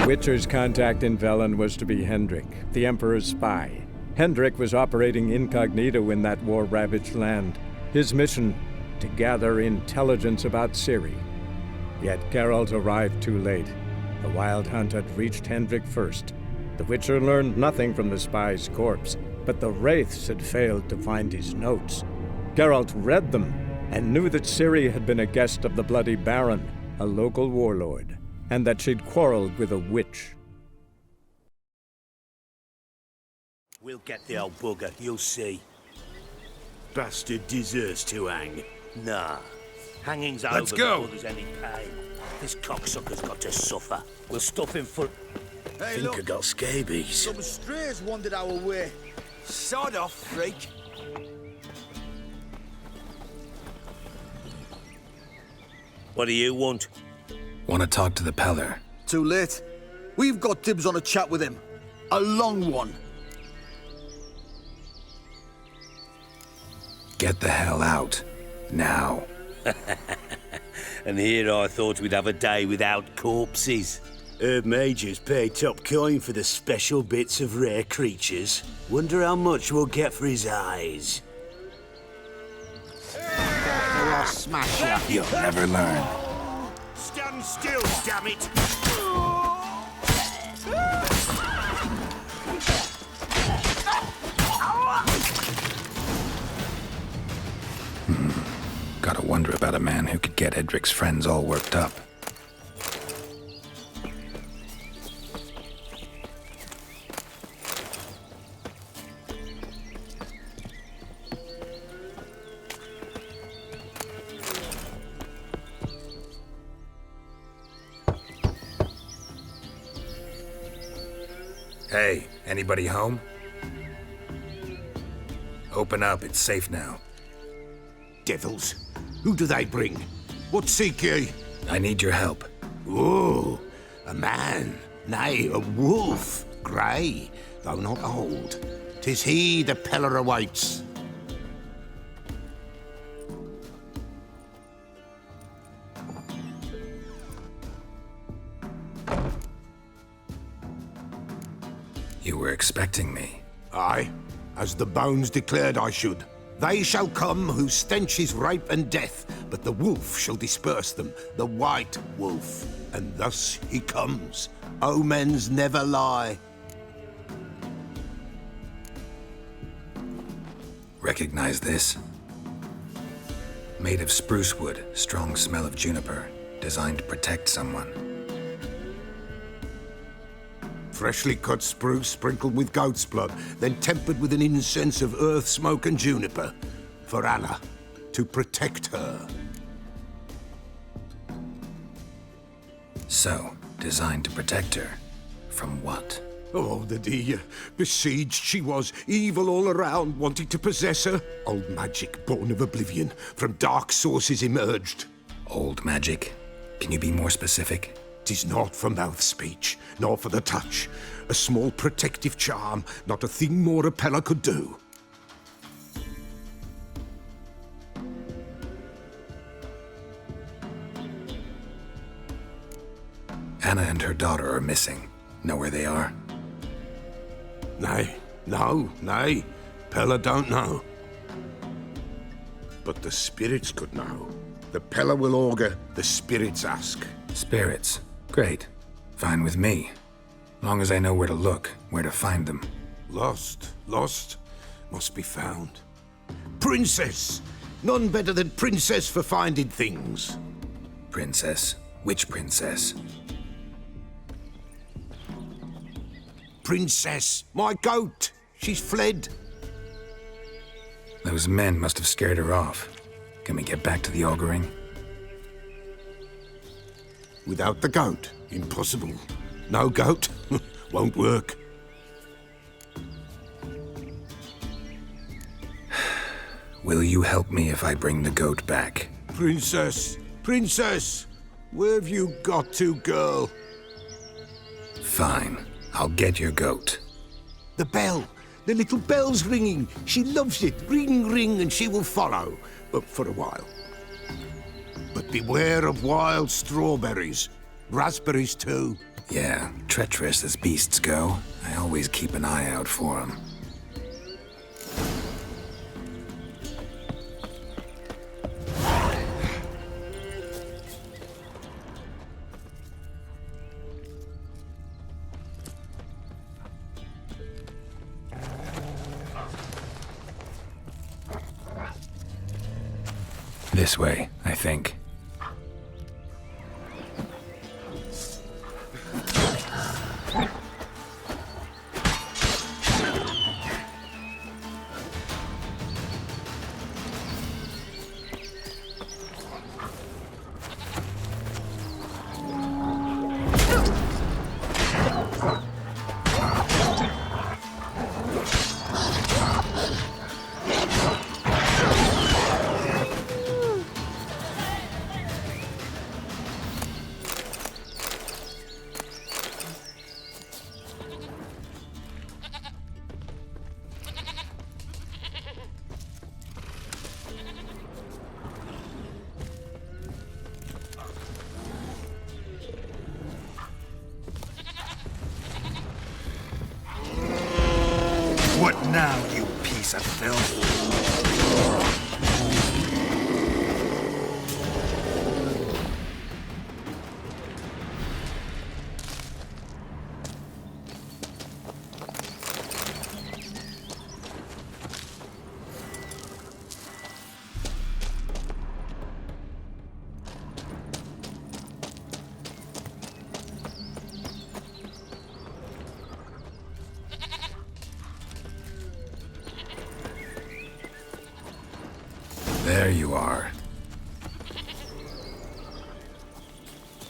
Witcher's contact in Velen was to be Hendrik, the Emperor's spy. Hendrik was operating incognito in that war-ravaged land. His mission, to gather intelligence about Ciri. Yet Geralt arrived too late. The Wild Hunt had reached Hendrik first. The Witcher learned nothing from the spy's corpse, but the Wraiths had failed to find his notes. Geralt read them, and knew that Ciri had been a guest of the Bloody Baron, a local warlord, and that she'd quarreled with a witch. We'll get the old bugger, you'll see. Bastard deserves to hang. Nah. Hanging's over before there's any pain. This cocksucker's got to suffer. We'll stuff him for... Hey, think look, I got scabies. some strays wandered our way. Sod off, freak. What do you want? Want to talk to the Peller. Too late. We've got dibs on a chat with him. A long one. Get the hell out. Now. And here I thought we'd have a day without corpses. Herb Majors pay top coin for the special bits of rare creatures. Wonder how much we'll get for his eyes. I'll smash you. You'll never learn. Stand still, damn it! Gotta wonder about a man who could get Edric's friends all worked up. Hey, anybody home? Open up, it's safe now. Devils, who do they bring? What seek ye? I need your help. Oh, a man, nay, a wolf, grey, though not old. 'Tis he the Peller awaits. You were expecting me. Aye, as the bones declared I should. They shall come whose stench is rape and death, but the wolf shall disperse them, the white wolf. And thus he comes. Omens never lie. Recognize this? Made of spruce wood, strong smell of juniper, designed to protect someone. Freshly cut spruce sprinkled with goat's blood, then tempered with an incense of earth, smoke and juniper. For Anna, to protect her. So, designed to protect her. From what? Oh, the dear. Besieged she was, evil all around, wanting to possess her. Old magic born of oblivion, from dark sources emerged. Old magic? Can you be more specific? 'Tis not for mouth speech, nor for the touch. A small protective charm, not a thing more a Peller could do. Anna and her daughter are missing. Know where they are? Nay, nay. Peller don't know. But the spirits could know. The Peller will augur, the spirits ask. Spirits. Great. Fine with me. Long as I know where to look, where to find them. Lost, must be found. Princess! None better than Princess for finding things. Princess? Which princess? Princess, my goat! She's fled. Those men must have scared her off. Can we get back to the auguring? Without the goat, impossible. No goat, won't work. Will you help me if I bring the goat back? Princess, where have you got to, girl? Fine, I'll get your goat. The bell, the little bell's ringing. She loves it. Ring, ring, and she will follow, but for a while. But beware of wild strawberries. Raspberries, too. Yeah, treacherous as beasts go. I always keep an eye out for them. This way, I think. What now, you piece of filth? There you are.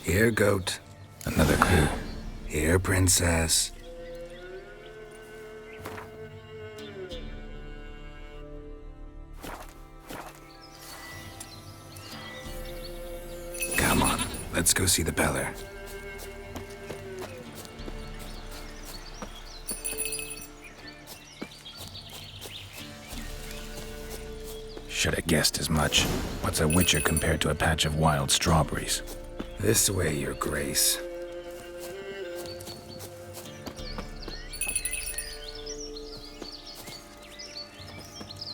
Here, goat. Another clue. Here, princess. Come on, let's go see the Peller. Should have guessed as much. What's a witcher compared to a patch of wild strawberries? This way, your grace.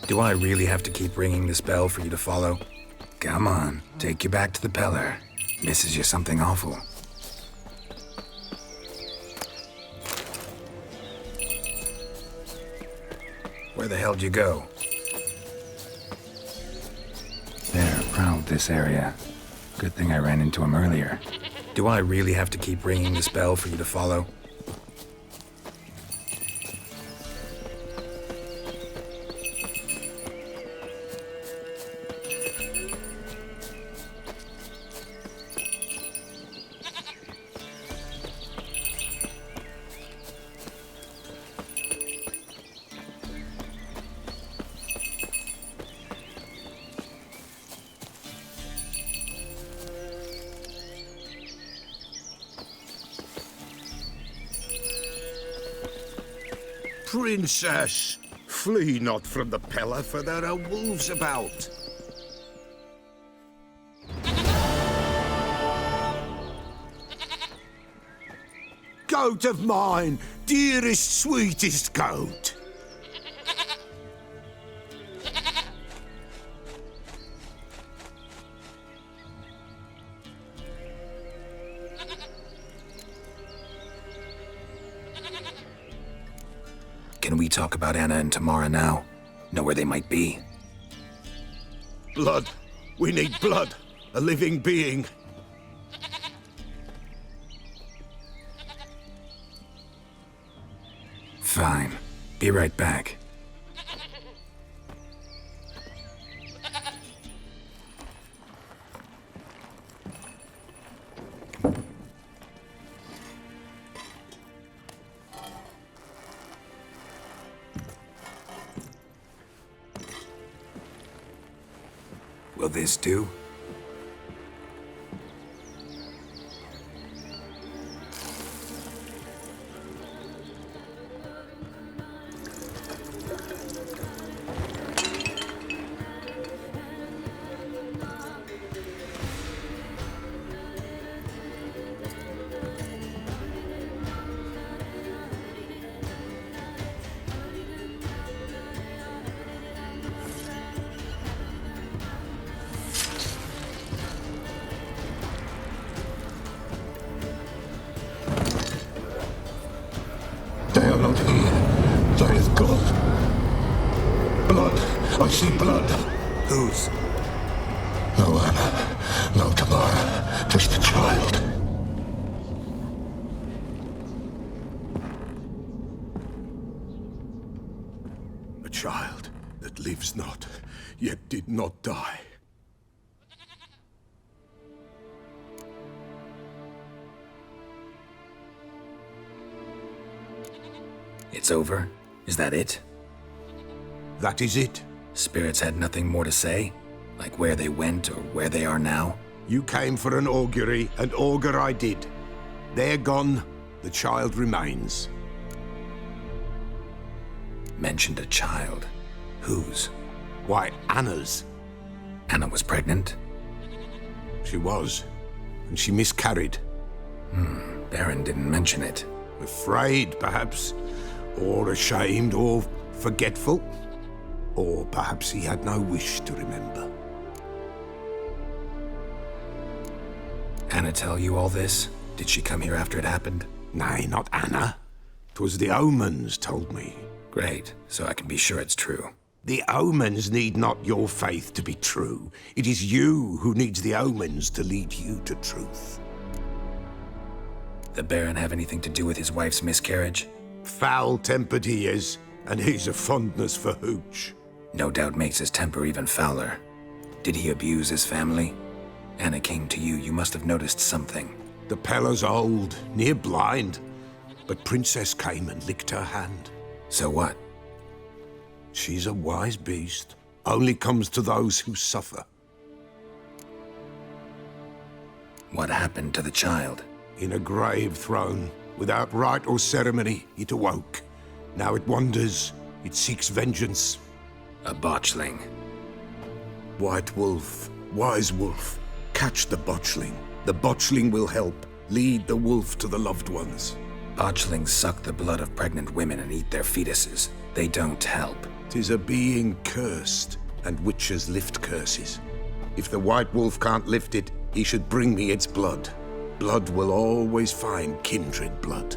Do I really have to keep ringing this bell for you to follow? Come on, take you back to the Peller. Misses you something awful. Where the hell'd you go? There, prowled this area. Good thing I ran into him earlier. Do I really have to keep ringing this bell for you to follow? Princess, flee not from the Peller, for there are wolves about. Goat of mine, dearest, sweetest goat. Can we talk about Anna and Tamara now? Know where they might be? Blood. We need blood. A living being. Fine. Be right back. Will this do? cannot hear. There is blood. Blood. I see blood. Whose? No Anna. No Tamara. Just a child. A child that lives not, yet did not die. It's over? Is that it? That is it. Spirits had nothing more to say? Like where they went or where they are now? You came for an augury, and augur I did. They're gone, the child remains. Mentioned a child. Whose? Why, Anna's. Anna was pregnant? She was, and she miscarried. Baron didn't mention it. Afraid, perhaps, or ashamed, or forgetful. Or perhaps he had no wish to remember. Anna tell you all this? Did she come here after it happened? Nay, not Anna. 'Twas the omens told me. Great, so I can be sure it's true. The omens need not your faith to be true. It is you who needs the omens to lead you to truth. The Baron have anything to do with his wife's miscarriage? Foul-tempered he is, and he's a fondness for hooch. No doubt makes his temper even fouler. Did he abuse his family? Anna came to you, you must have noticed something. The Pella's old, near blind, but Princess came and licked her hand. So what? She's a wise beast, only comes to those who suffer. What happened to the child? In a grave thrown, without rite or ceremony, it awoke. Now it wanders, it seeks vengeance. A botchling. White wolf, wise wolf, catch the botchling. The botchling will help, lead the wolf to the loved ones. Botchlings suck the blood of pregnant women and eat their fetuses. They don't help. 'Tis a being cursed, and witches lift curses. If the white wolf can't lift it, he should bring me its blood. Blood will always find kindred blood.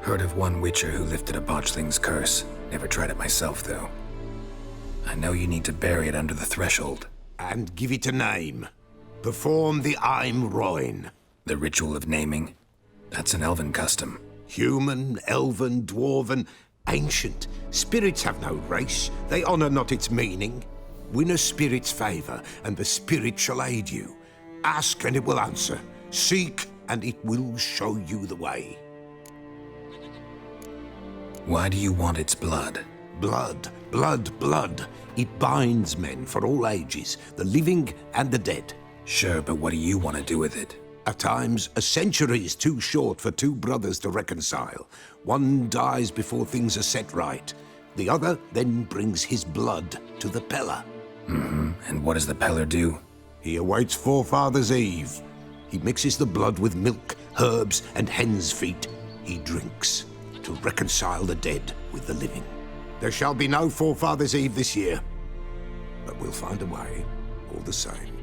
Heard of one witcher who lifted a botchling's curse. Never tried it myself, though. I know you need to bury it under the threshold. And give it a name. Perform the Aim Roin. The ritual of naming? That's an elven custom. Human, elven, dwarven, ancient. Spirits have no race. They honor not its meaning. Win a spirit's favor, and the spirit shall aid you. Ask, and it will answer. Seek, and it will show you the way. Why do you want its blood? Blood, blood, blood. It binds men for all ages, the living and the dead. Sure, but what do you want to do with it? At times, a century is too short for two brothers to reconcile. One dies before things are set right. The other then brings his blood to the Pella. And what does the Peller do? He awaits Forefather's Eve. He mixes the blood with milk, herbs, and hen's feet. He drinks to reconcile the dead with the living. There shall be no Forefather's Eve this year, but we'll find a way, all the same.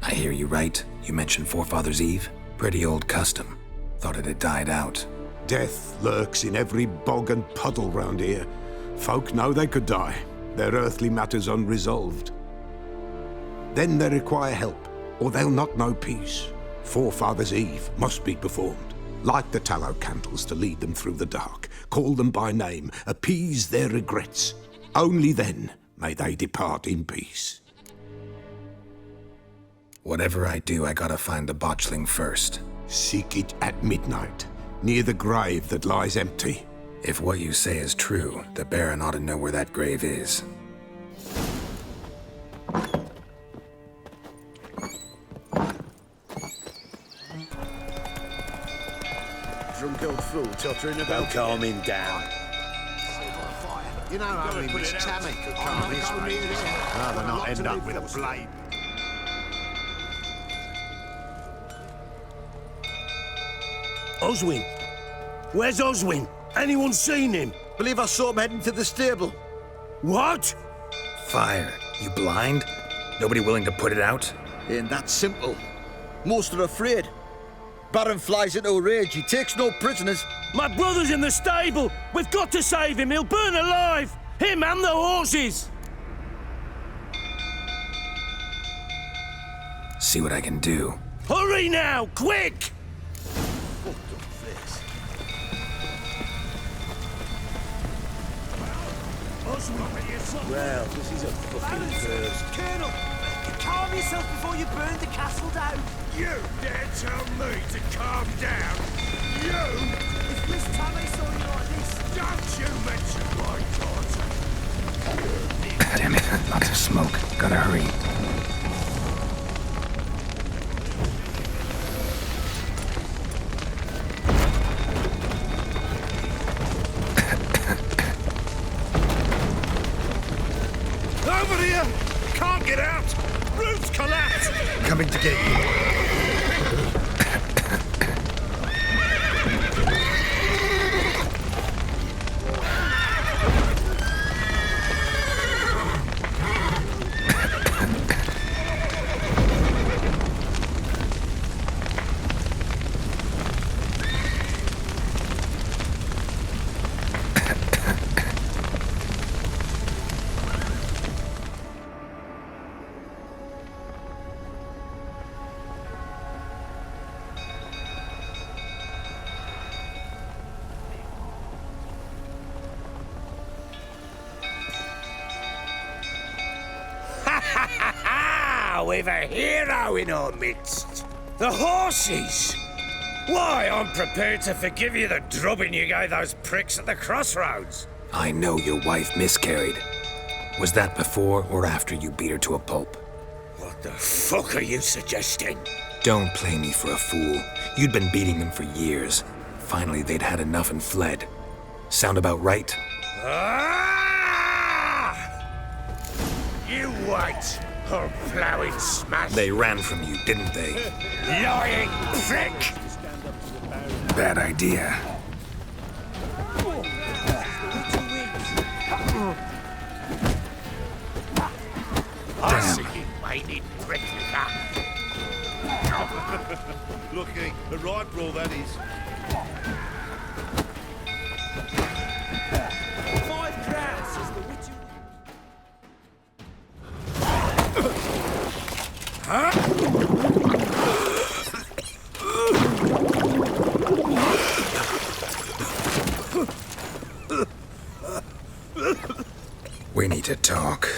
I hear you right. You mentioned Forefather's Eve? Pretty old custom. Thought it had died out. Death lurks in every bog and puddle round here. Folk know they could die, their earthly matters unresolved. Then they require help, or they'll not know peace. Forefather's Eve must be performed. Light the tallow candles to lead them through the dark. Call them by name, appease their regrets. Only then may they depart in peace. Whatever I do, I gotta find the botchling first. Seek it at midnight, near the grave that lies empty. If what you say is true, the Baron ought to know where that grave is. Drunk old fool tottering about. Don't calm him down. You know how we miss Tammy. Rather not end up with a blade. Oswin? Where's Oswin? Anyone seen him? Believe I saw him heading to the stable. What? Fire. You blind? Nobody willing to put it out? Ain't that simple. Most are afraid. Baron flies into a rage. He takes no prisoners. My brother's in the stable. We've got to save him. He'll burn alive. Him and the horses. See what I can do. Hurry now, quick! Well, this is a fucking first. Colonel, calm yourself before you burn the castle down. You dare tell me to calm down? You! If Miss Tammy saw you like this... Don't you mention my daughter! Damn it, lots of smoke. Gotta hurry. Over here! Can't get out! Roof's collapsed! Coming to get you. We've a hero in our midst. The horses! Why, I'm prepared to forgive you the drubbing you gave those pricks at the crossroads. I know your wife miscarried. Was that before or after you beat her to a pulp? What the fuck are you suggesting? Don't play me for a fool. You'd been beating them for years. Finally, they'd had enough and fled. Sound about right? Ah! You wait, or plowing smash. They ran from you, didn't they? Lying prick! Bad idea. I see you waiting prick with that. Lucky, the right brawl that is. 5 crowns, says the witch. We need to talk.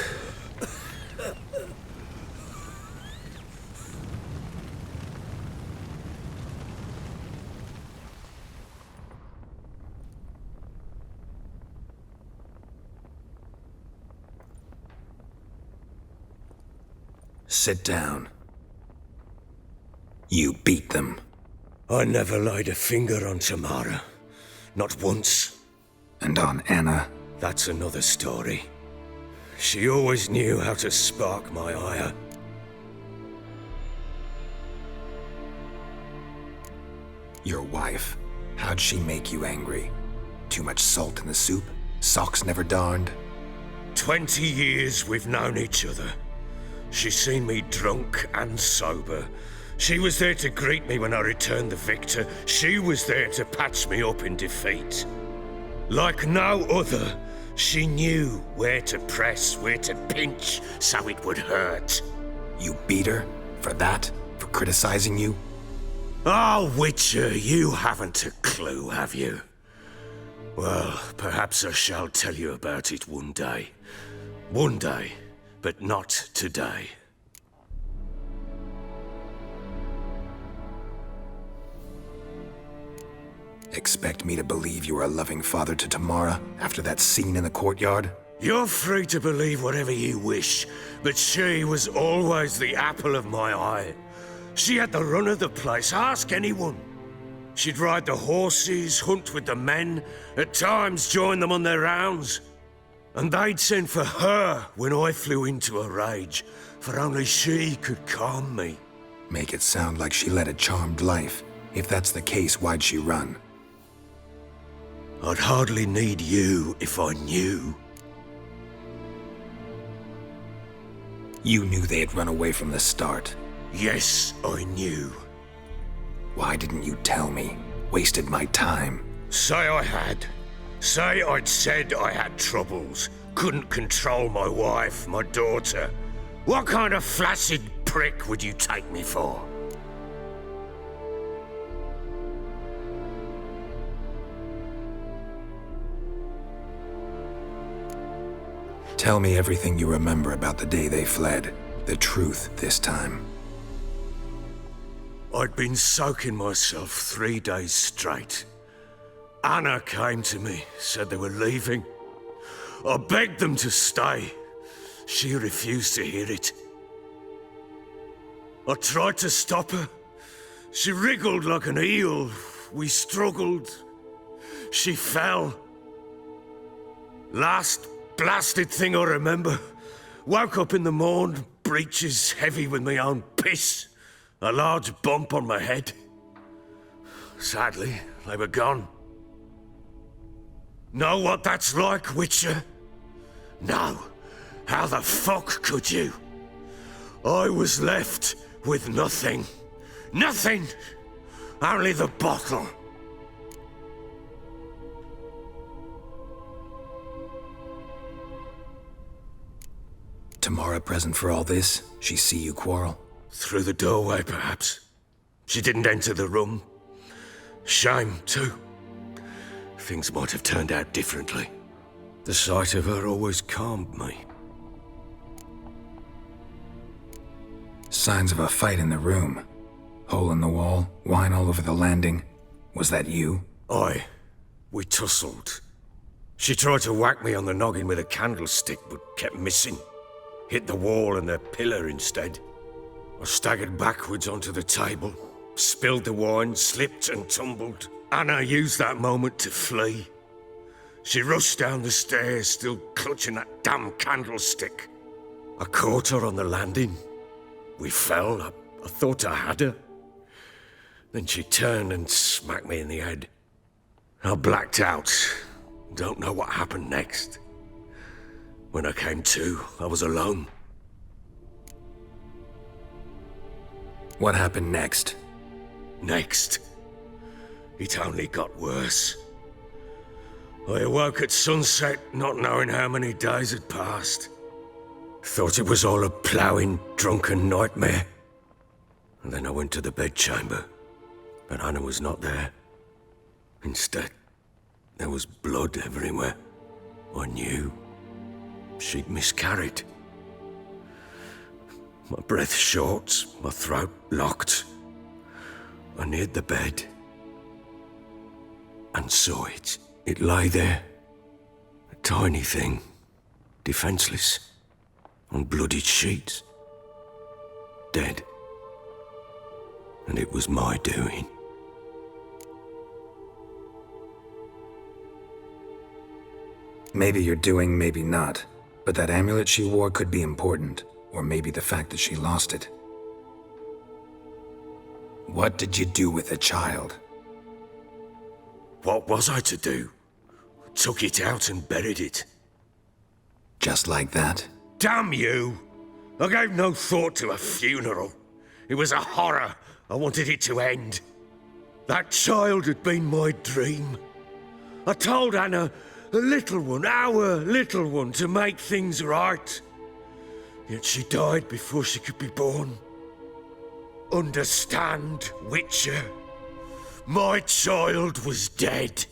Sit down. You beat them. I never laid a finger on Tamara. Not once. And on Anna. That's another story. She always knew how to spark my ire. Your wife. How'd she make you angry? Too much salt in the soup? Socks never darned? 20 years we've known each other. She's seen me drunk and sober. She was there to greet me when I returned the victor. She was there to patch me up in defeat. Like no other, she knew where to press, where to pinch, so it would hurt. You beat her? For that? For criticizing you? Oh, Witcher, you haven't a clue, have you? Well, perhaps I shall tell you about it one day. One day, but not today. Expect me to believe you were a loving father to Tamara after that scene in the courtyard? You're free to believe whatever you wish, but she was always the apple of my eye. She had the run of the place, ask anyone. She'd ride the horses, hunt with the men, at times join them on their rounds. And they'd send for her when I flew into a rage, for only she could calm me. Make it sound like she led a charmed life. If that's the case, why'd she run? I'd hardly need you if I knew. You knew they had run away from the start. Yes, I knew. Why didn't you tell me? Wasted my time. Say I had. Say I'd said I had troubles. Couldn't control my wife, my daughter. What kind of flaccid prick would you take me for? Tell me everything you remember about the day they fled. The truth this time. I'd been soaking myself 3 days straight. Anna came to me, said they were leaving. I begged them to stay. She refused to hear it. I tried to stop her. She wriggled like an eel. We struggled. She fell. Last blasted thing I remember. Woke up in the morn, breeches heavy with my own piss. A large bump on my head. Sadly, they were gone. Know what that's like, Witcher? No. How the fuck could you? I was left with nothing. Nothing! Only the bottle. Tamara present for all this? She see you quarrel? Through the doorway, perhaps. She didn't enter the room. Shame, too. Things might have turned out differently. The sight of her always calmed me. Signs of a fight in the room. Hole in the wall, wine all over the landing. Was that you? Aye. We tussled. She tried to whack me on the noggin with a candlestick, but kept missing. Hit the wall and the pillar instead. I staggered backwards onto the table, spilled the wine, slipped and tumbled. Anna used that moment to flee. She rushed down the stairs, still clutching that damn candlestick. I caught her on the landing. We fell. I thought I had her. Then she turned and smacked me in the head. I blacked out. Don't know what happened next. When I came to, I was alone. What happened next? Next? It only got worse. I awoke at sunset, not knowing how many days had passed. Thought it was all a ploughing, drunken nightmare. And then I went to the bedchamber, but Anna was not there. Instead, there was blood everywhere. I knew she'd miscarried. My breath short, my throat locked. I neared the bed and saw it. It lay there, a tiny thing, defenseless, on bloodied sheets, dead. And it was my doing. Maybe you're doing, maybe not. But that amulet she wore could be important. Or maybe the fact that she lost it. What did you do with the child? What was I to do? Took it out and buried it. Just like that? Damn you! I gave no thought to a funeral. It was a horror. I wanted it to end. That child had been my dream. I told Anna, the little one, our little one, to make things right. Yet she died before she could be born. Understand, Witcher? My child was dead.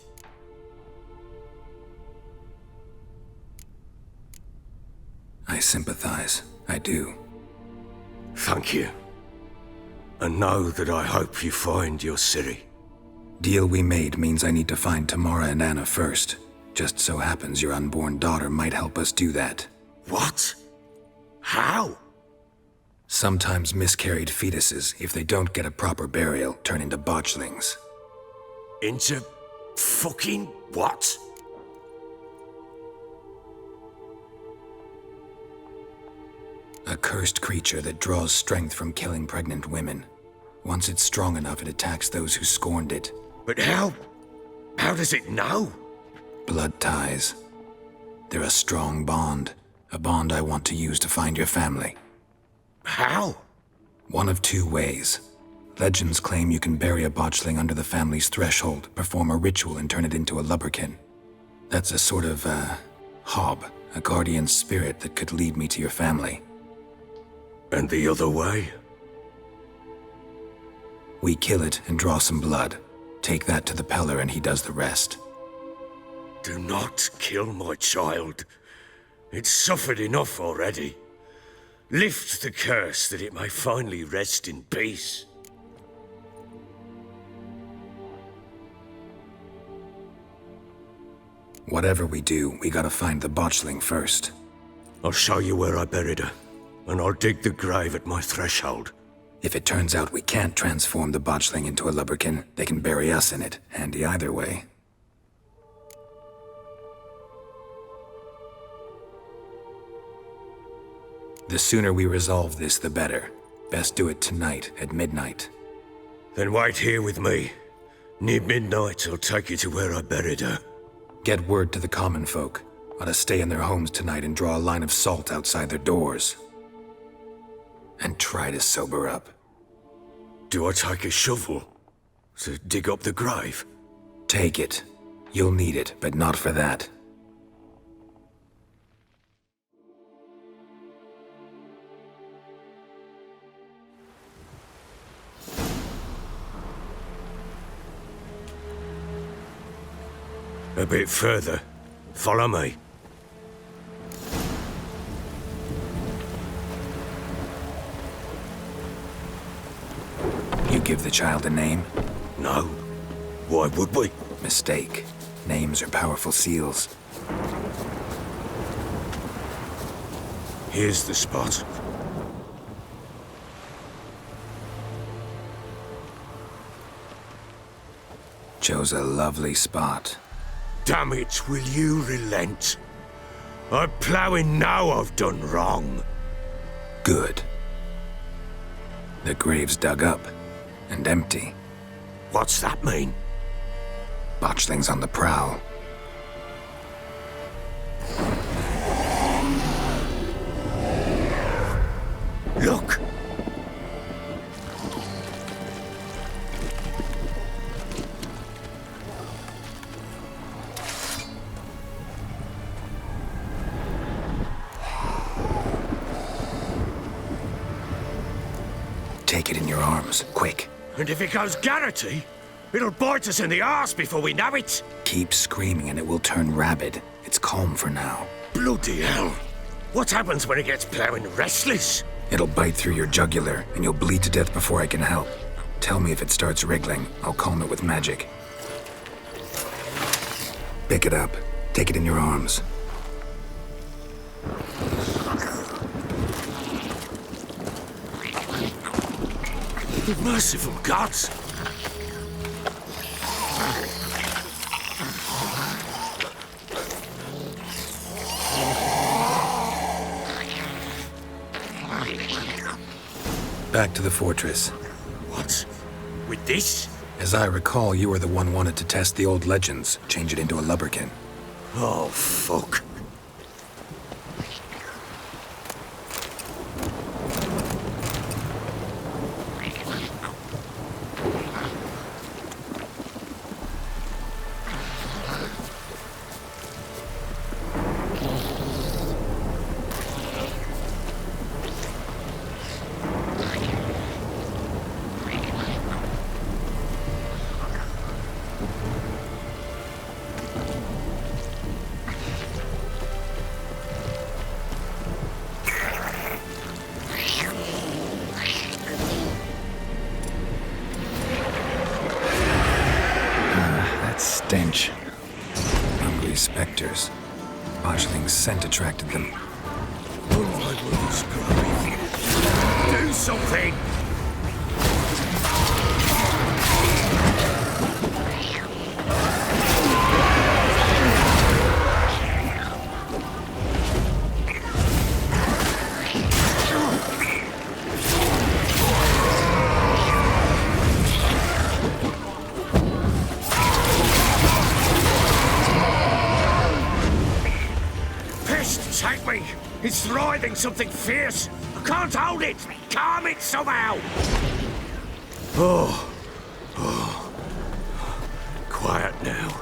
I sympathize. I do. Thank you. And know that I hope you find your Ciri. Deal we made means I need to find Tamara and Anna first. Just so happens your unborn daughter might help us do that. What? How? Sometimes miscarried fetuses, if they don't get a proper burial, turn into botchlings. Into fucking what? A cursed creature that draws strength from killing pregnant women. Once it's strong enough, it attacks those who scorned it. But how? How does it know? Blood ties. They're a strong bond. A bond I want to use to find your family. How? One of two ways. Legends claim you can bury a botchling under the family's threshold, perform a ritual, and turn it into a lubberkin. That's a sort of, hob, a guardian spirit that could lead me to your family. And the other way? We kill it and draw some blood. Take that to the Peller and he does the rest. Do not kill my child. It's suffered enough already. Lift the curse that it may finally rest in peace. Whatever we do, we gotta find the botchling first. I'll show you where I buried her, and I'll dig the grave at my threshold. If it turns out we can't transform the botchling into a lubberkin, they can bury us in it. Handy either way. The sooner we resolve this, the better. Best do it tonight, at midnight. Then wait here with me. Near midnight, I'll take you to where I buried her. Get word to the common folk. Ought to stay in their homes tonight and draw a line of salt outside their doors. And try to sober up. Do I take a shovel to dig up the grave? Take it. You'll need it, but not for that. A bit further. Follow me. You give the child a name? No. Why would we? Mistake. Names are powerful seals. Here's the spot. Chose a lovely spot. Damn it, will you relent? I'm ploughing now I've done wrong. Good. The grave's dug up and empty. What's that mean? Botchling's on the prowl. Look! Take it in your arms, quick. And if it goes Garrity, it'll bite us in the arse before we know it. Keep screaming and it will turn rabid. It's calm for now. Bloody hell! What happens when it gets ploughing restless? It'll bite through your jugular and you'll bleed to death before I can help. Tell me if it starts wriggling. I'll calm it with magic. Pick it up. Take it in your arms. Merciful gods! Back to the fortress. What? With this? As I recall, you were the one wanted to test the old legends, change it into a lubberkin. Oh, fuck. Stench. Hungry specters. Botchling's scent attracted them. Do something! Take me! It's writhing something fierce! can't hold it! Calm it somehow! Quiet now.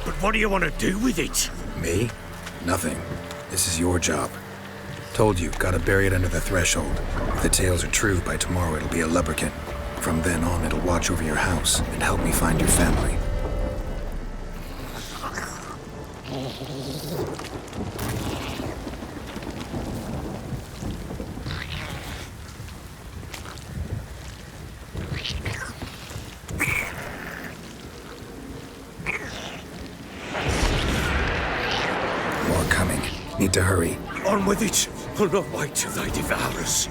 But what do you want to do with it? Me? Nothing. This is your job. Told you, gotta bury it under the threshold. If the tales are true, by tomorrow it'll be a lubberkin. From then on, it'll watch over your house and help me find your family. More coming. Need to hurry. On with it! I'll not wait till they devour us.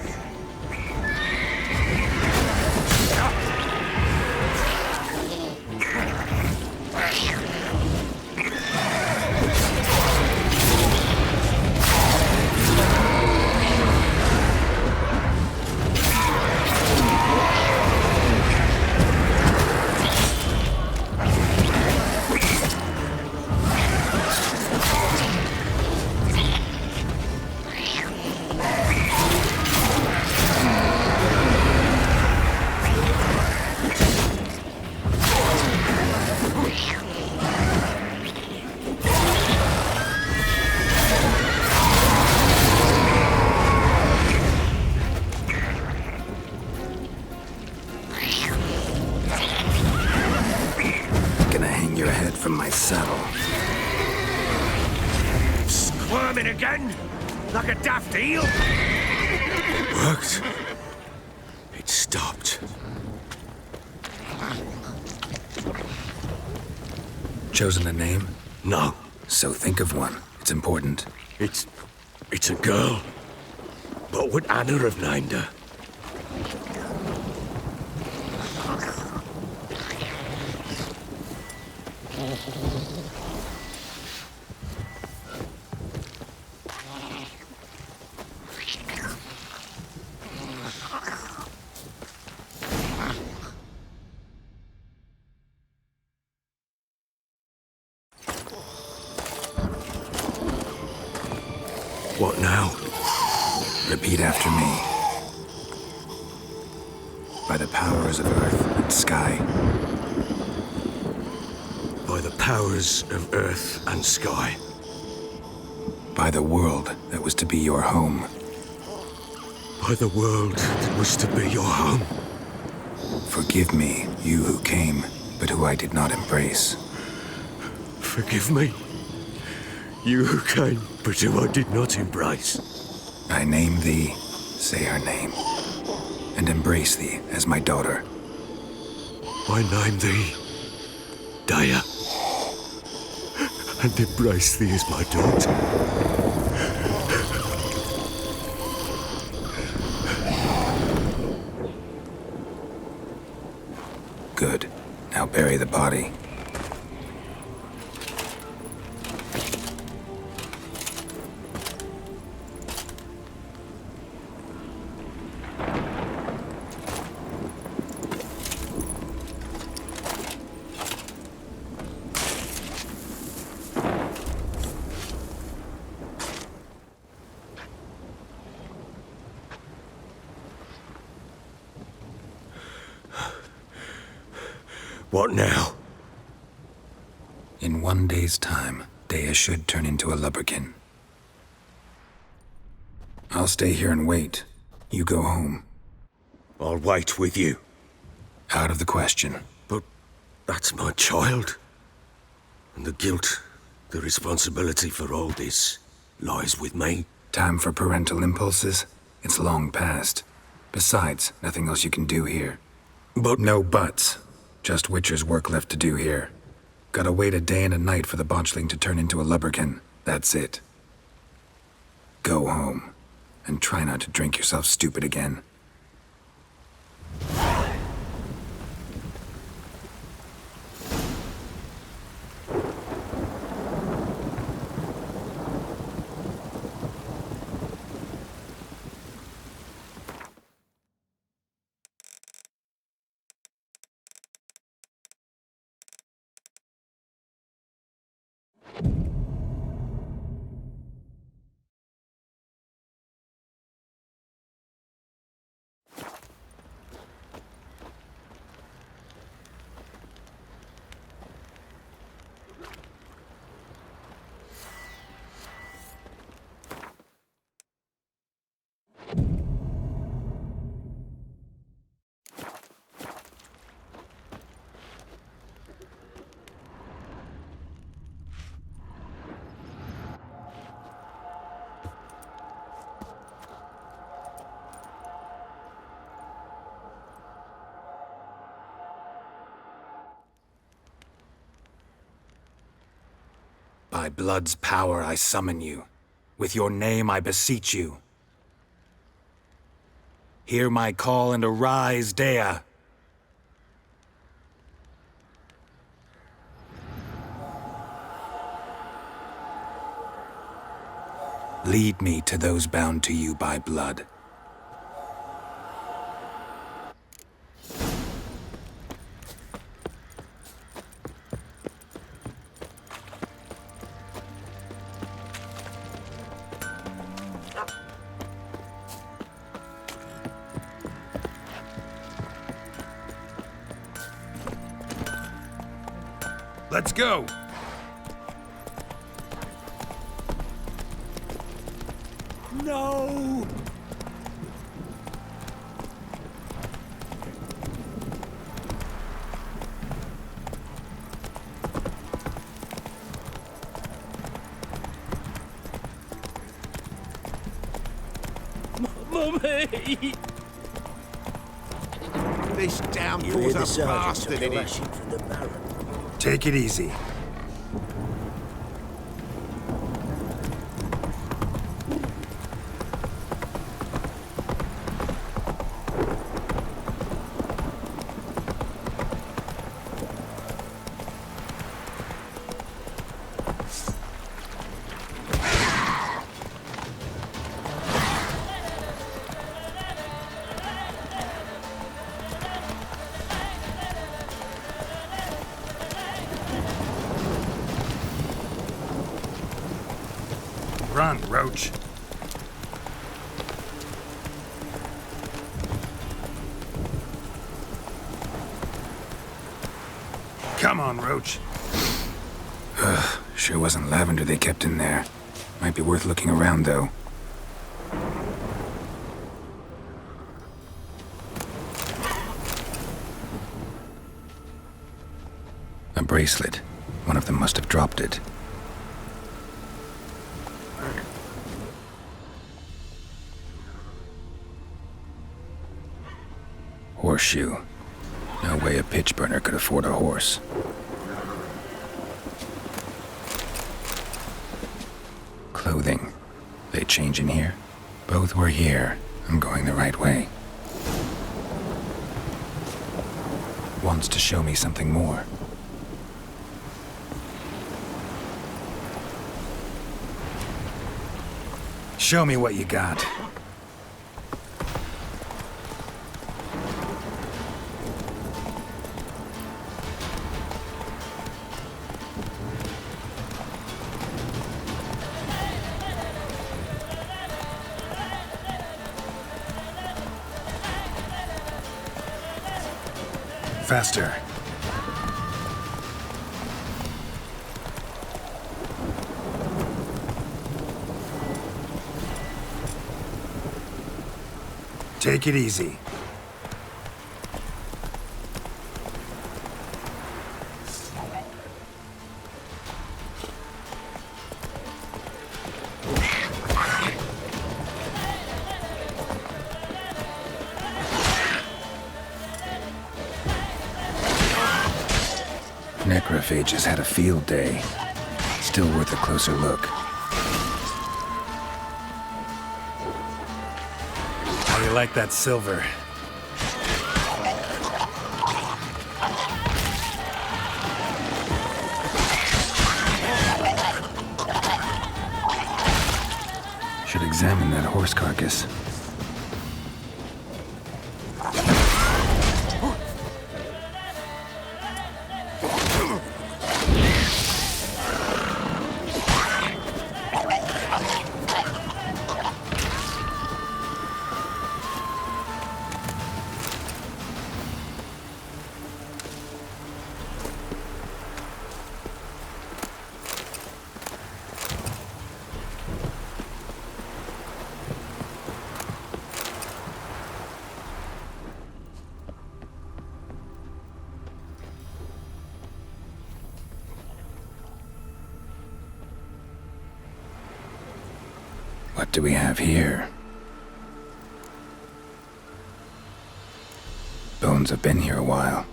Your head from my saddle. Squirming again? Like a daft eel? Worked. It stopped. Chosen a name? No. So think of one. It's important. It's a girl. What would Anna have named her? What now? Repeat after me. By the powers of earth and sky. By the powers of earth and sky. By the world that was to be your home. By the world that was to be your home. Forgive me, you who came, but who I did not embrace. Forgive me. You who came, but who I did not embrace. I name thee, say her name, and embrace thee as my daughter. I name thee, Daya, and embrace thee as my daughter. Good. Now bury the body. What now? In 1 day's time, Daya should turn into a lubberkin. I'll stay here and wait. You go home. I'll wait with you. Out of the question. But that's my child. And the guilt, the responsibility for all this lies with me. Time for parental impulses? It's long past. Besides, nothing else you can do here. But no buts. Just Witcher's work left to do here. Gotta wait a day and a night for the botchling to turn into a lubberkin. That's it. Go home. And try not to drink yourself stupid again. By blood's power I summon you. With your name I beseech you. Hear my call and arise, Dea! Lead me to those bound to you by blood. Let's go! No! Mummy! This downpour's a bastard, it is. From the Baron. Take it easy. Run, Roach. Come on, Roach. Sure wasn't lavender they kept in there. Might be worth looking around, though. A bracelet. One of them must have dropped it. Horseshoe. No way a pitch burner could afford a horse. Clothing. They change in here? Both were here. I'm going the right way. Wants to show me something more. Show me what you got. Faster. Take it easy. Necrophages had a field day. Still worth a closer look. How do you like that silver? Should examine that horse carcass. What do we have here? Bones have been here a while.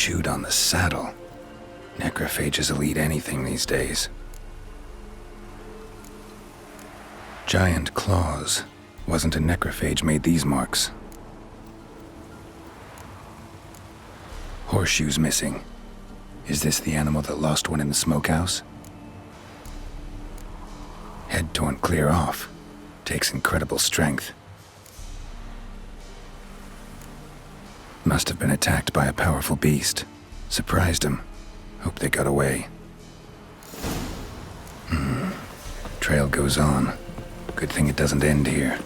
chewed on the saddle. Necrophages will eat anything these days. Giant claws. Wasn't a necrophage made these marks. Horseshoes missing. Is this the animal that lost one in the smokehouse? Head torn clear off. Takes incredible strength. Must have been attacked by a powerful beast. Surprised him. Hope they got away. Trail goes on. Good thing it doesn't end here.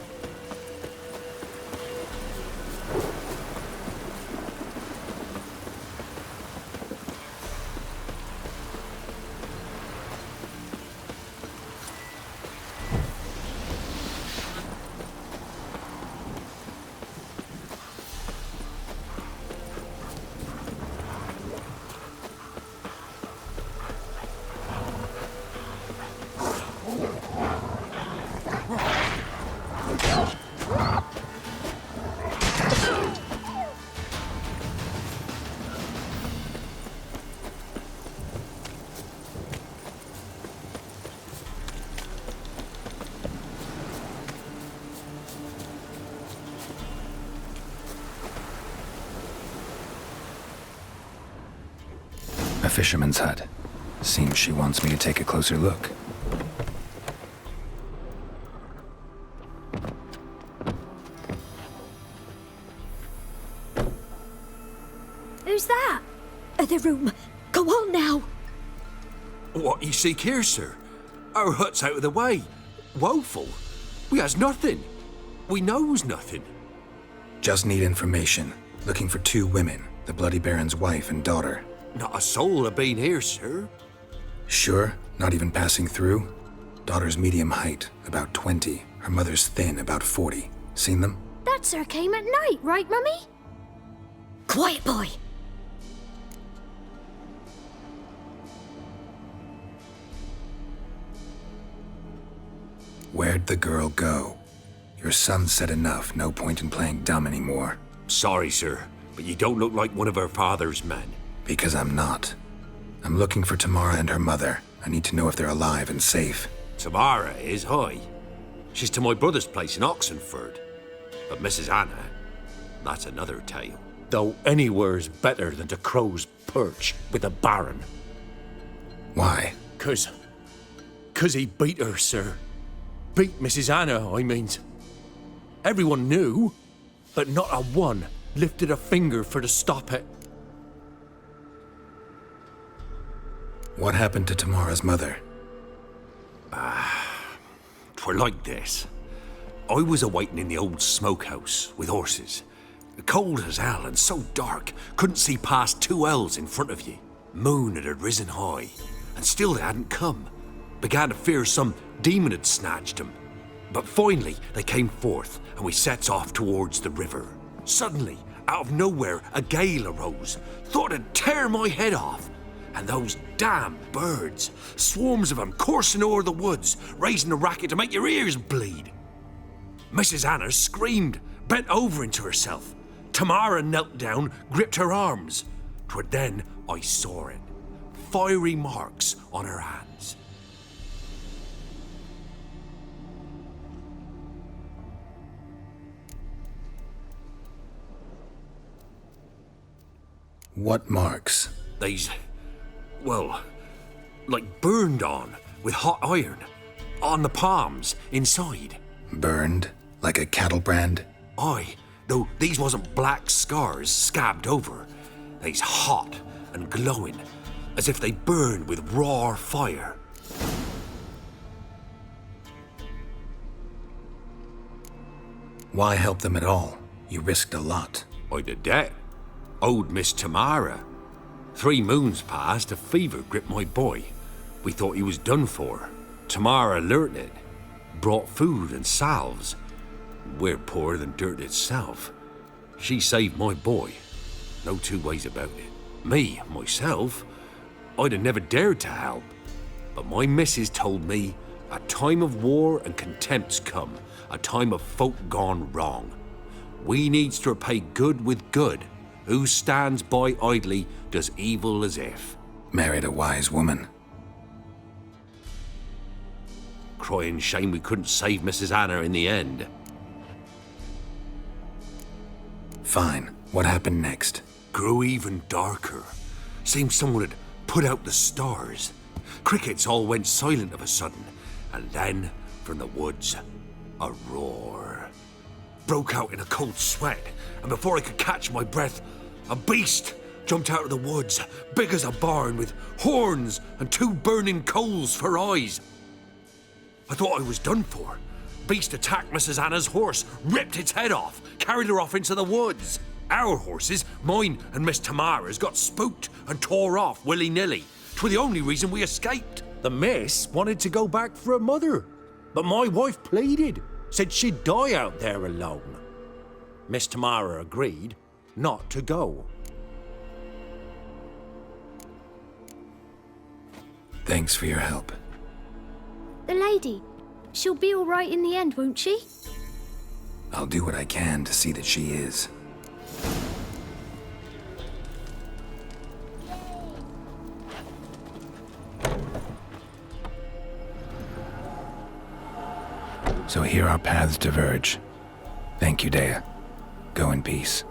A fisherman's hut. Seems she wants me to take a closer look. Who's that? The room. Go on now. What you seek here, sir? Our hut's out of the way. Woeful. We has nothing. We knows nothing. Just need information. Looking for 2 women, the Bloody Baron's wife and daughter. Not a soul have been here, sir. Sure? Not even passing through? Daughter's medium height, about 20. Her mother's thin, about 40. Seen them? That sir came at night, right, Mummy? Quiet, boy. Where'd the girl go? Your son said enough, no point in playing dumb anymore. Sorry, sir, but you don't look like one of our father's men. Because I'm not. I'm looking for Tamara and her mother. I need to know if they're alive and safe. Tamara is, hi. She's to my brother's place in Oxenford. But Mrs. Anna, that's another tale. Though anywhere's better than to Crow's Perch with a baron. Why? 'Cause he beat her, sir. Beat Mrs. Anna, I means. Everyone knew, but not a one lifted a finger for to stop it. What happened to Tamara's mother? 'Twere like this. I was awaiting in the old smokehouse with horses. Cold as hell and so dark, couldn't see past 2 ells in front of you. Moon had risen high, and still they hadn't come. Began to fear some demon had snatched them. But finally they came forth, and we sets off towards the river. Suddenly, out of nowhere, a gale arose. Thought it'd tear my head off. And those damn birds, swarms of them coursing o'er the woods, raising a racket to make your ears bleed. Mrs. Anna screamed, bent over into herself. Tamara knelt down, gripped her arms. 'Twere then I saw it. Fiery marks on her hands. What marks? They's, well, like burned on with hot iron. On the palms, inside. Burned? Like a cattle brand? Aye, though these wasn't black scars scabbed over. They's hot and glowing, as if they burned with raw fire. Why help them at all? You risked a lot. I'd a debt. Owed Miss Tamara. 3 moons passed, a fever gripped my boy. We thought he was done for. Tamara learnt it. Brought food and salves. We're poorer than dirt itself. She saved my boy. No 2 ways about it. Me, myself, I'd have never dared to help. But my missus told me a time of war and contempt's come. A time of folk gone wrong. We needs to repay good with good. Who stands by idly does evil as if. Married a wise woman. Crying shame we couldn't save Mrs. Anna in the end. Fine. What happened next? Grew even darker. Seemed someone had put out the stars. Crickets all went silent of a sudden, and then, from the woods, a roar. Broke out in a cold sweat, and before I could catch my breath, a beast jumped out of the woods, big as a barn, with horns and 2 burning coals for eyes. I thought I was done for. Beast attacked Mrs. Anna's horse, ripped its head off, carried her off into the woods. Our horses, mine and Miss Tamara's, got spooked and tore off willy-nilly. 'Twere the only reason we escaped. The miss wanted to go back for her mother, but my wife pleaded, said she'd die out there alone. Miss Tamara agreed not to go. Thanks for your help. The lady. She'll be all right in the end, won't she? I'll do what I can to see that she is. So here our paths diverge. Thank you, Dea. Go in peace.